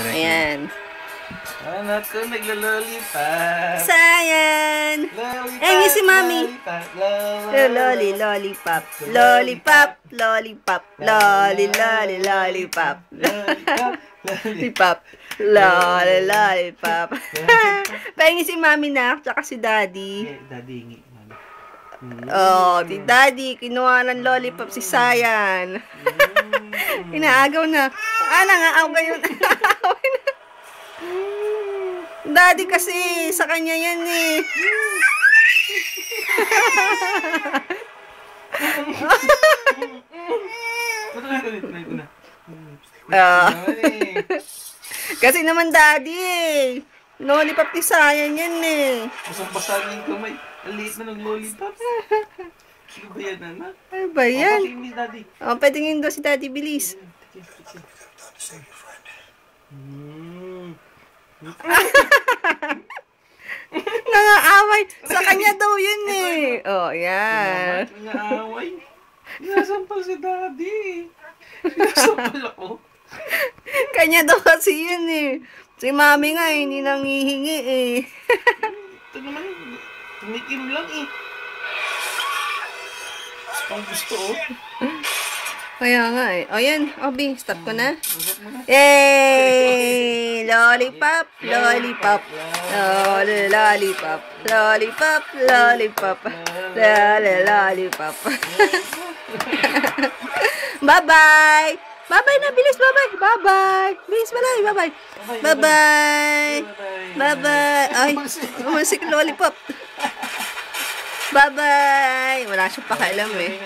Ayan. Anak ko naglo-lollipop. Sayan. Lollipop. Ayun si Mami. Lollipop. Lollipop. Lollipop. Lollipop. Lollipop. Lollipop. Lollipop. Pahingi si Mami na, tsaka si Daddy. Daddy, hingi. Oh, si Daddy, kinuha ng lollipop si Sayan. Inaagaw na. Nangaaway yun. Daddy kasi, sa kanya yan eh. Kasi naman Daddy eh. Lollipop ni Sayan yan eh. Basang-basa yung kamay. Ang liit na ng lollipop. Ano ba yan, anak? Ano ba yan? Patingin ni Daddy. Patingin daw si Daddy, bilis. Nangaaway. Sa kanya daw yun eh. Oh, yan. Nangaaway. Sinasampal si Daddy. Sinasampal ako. Kanya daw kasi yun eh. Si Mami nga hindi nangihingi eh. Ito naman, tumikim lang eh. Ang gusto oh. Kaya nga eh. O yan, Obi, stop ko na. Yay! Lollipop, lollipop. Lollipop, lollipop, lollipop. Lollipop. Bye-bye! Bye-bye na, bilis, bye-bye! Bye-bye! Bilis, bye-bye, bye-bye! Bye-bye! Bye-bye! Ay, umusik lollipop. Bye-bye! Wala siyang pakialam eh.